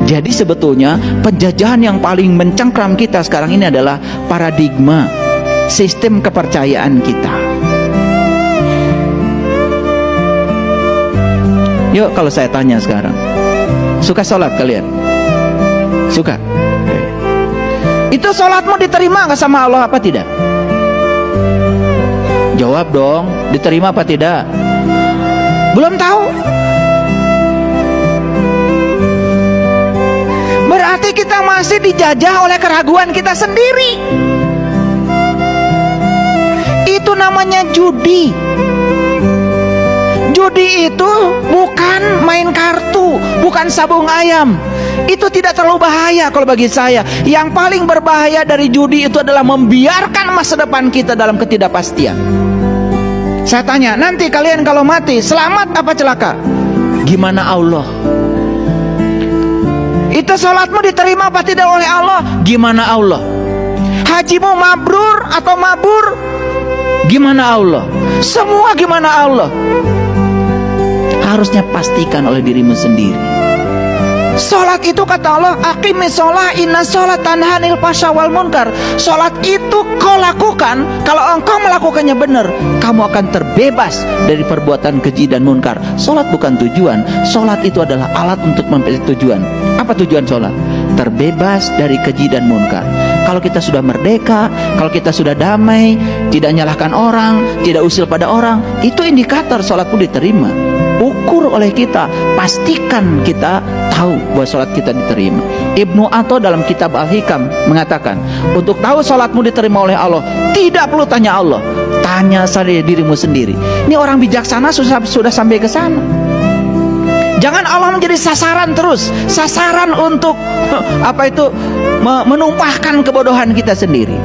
Jadi sebetulnya penjajahan yang paling mencengkram kita sekarang ini adalah paradigma, sistem kepercayaan kita. Yuk kalau saya tanya sekarang, suka sholat kalian? Suka? Itu sholatmu diterima nggak sama Allah apa tidak? Jawab dong, diterima apa tidak? Belum tahu. Berarti kita masih dijajah oleh keraguan kita sendiri. Itu namanya judi. Judi itu bukan main kartu, bukan sabung ayam. Itu tidak terlalu bahaya kalau bagi saya. Yang paling berbahaya dari judi itu adalah membiarkan masa depan kita dalam ketidakpastian. Saya tanya, nanti kalian kalau mati selamat apa celaka? Gimana Allah? Itu sholatmu diterima apa tidak oleh Allah? Gimana Allah? Hajimu mabrur atau mabur? Gimana Allah? Semua gimana Allah? Harusnya pastikan oleh dirimu sendiri. Sholat itu kata Allah, aqimis sholat, inna sholat tanha 'anil fahsya wal munkar. Sholat itu kau lakukan, kalau engkau melakukannya benar, kamu akan terbebas dari perbuatan keji dan munkar. Sholat bukan tujuan, sholat itu adalah alat untuk mencapai tujuan. Apa tujuan sholat? Terbebas dari keji dan munkar. Kalau kita sudah merdeka, kalau kita sudah damai, tidak nyalahkan orang, tidak usil pada orang, itu indikator sholatmu diterima. Ukur oleh kita, pastikan kita tahu bahwa sholat kita diterima. Ibnu Atha dalam kitab Al-Hikam mengatakan, untuk tahu sholatmu diterima oleh Allah, tidak perlu tanya Allah, tanya saja dirimu sendiri. Ini orang bijaksana sudah sampai ke sana. Jangan Allah menjadi sasaran terus, sasaran untuk menumpahkan kebodohan kita sendiri.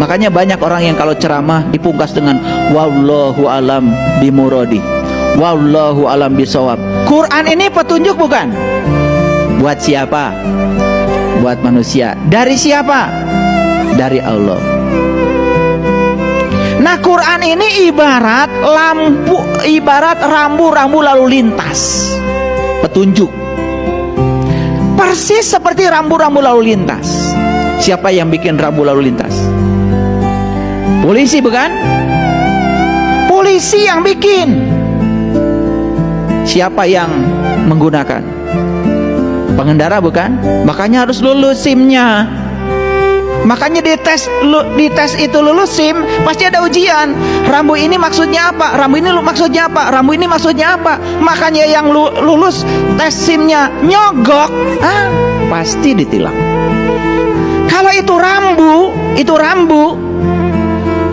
Makanya banyak orang yang kalau ceramah dipungkas dengan wallahu alam bimuradi, wallahu alam bisawab. Quran ini petunjuk bukan? Buat siapa? Buat manusia. Dari siapa? Dari Allah. Nah, Quran ini ibarat lampu, ibarat rambu-rambu lalu lintas. Petunjuk. Persis seperti rambu-rambu lalu lintas. Siapa yang bikin rambu lalu lintas? Polisi bukan? Polisi yang bikin. Siapa yang menggunakan? Pengendara bukan? Makanya harus lulus SIM-nya. Makanya di tes itu lulus SIM pasti ada ujian. Rambu ini maksudnya apa? Rambu ini maksudnya apa? Rambu ini maksudnya apa? Makanya yang lulus tes SIM-nya nyogok, pasti ditilang. Kalau itu rambu,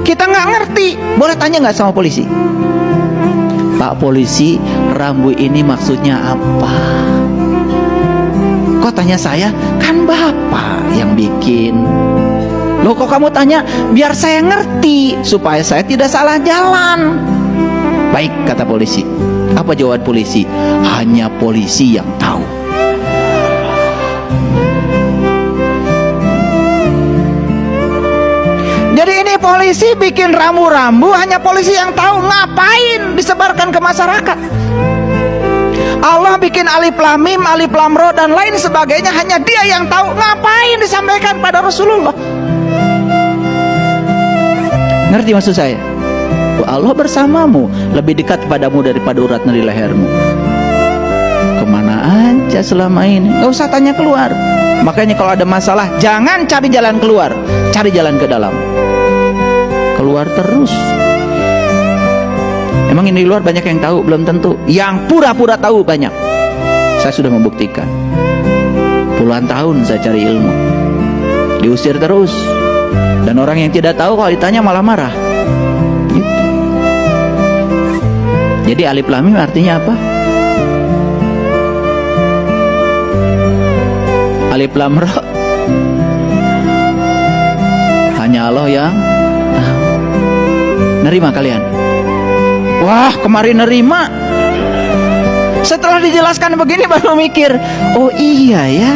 kita nggak ngerti. Boleh tanya nggak sama polisi? Pak polisi, rambu ini maksudnya apa? Kok tanya saya? Kan Bapak yang bikin. Loh kok kamu tanya? Biar saya ngerti, supaya saya tidak salah jalan. Baik, kata polisi. Apa jawaban polisi? Hanya polisi yang tahu. Jadi ini polisi bikin rambu-rambu, hanya polisi yang tahu. Ngapain disebarkan ke masyarakat? Allah bikin alif lam mim, alif lam ra dan lain sebagainya, hanya dia yang tahu. Ngapain disampaikan pada Rasulullah? Ngerti maksud saya? Allah bersamamu, lebih dekat padamu daripada urat nadi lehermu. Kemana aja selama ini? Gak usah tanya keluar. Makanya kalau ada masalah, jangan cari jalan keluar, cari jalan ke dalam. Keluar terus. Emang ini di luar banyak yang tahu? Belum tentu. Yang pura-pura tahu banyak. Saya sudah membuktikan. Puluhan tahun saya cari ilmu, diusir terus. Dan orang yang tidak tahu kalau ditanya malah marah. Gitu. Jadi alif lam mim artinya apa? Alif lam ra, hanya Allah yang tahu. Nerima kalian? Wah, kemarin nerima. Setelah dijelaskan begini baru mikir, oh iya ya.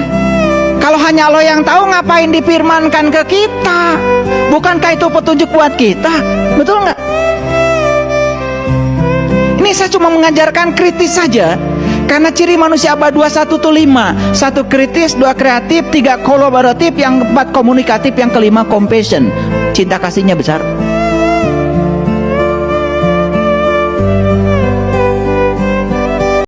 Kalau hanya Allah yang tahu, ngapain difirmankan ke kita? Bukankah itu petunjuk buat kita? Betul nggak? Ini saya cuma mengajarkan kritis saja. Karena ciri manusia abad 21 itu 5. 1 kritis, 2 kreatif, 3 kolaboratif, yang 4 komunikatif, yang kelima compassion. Cinta kasihnya besar.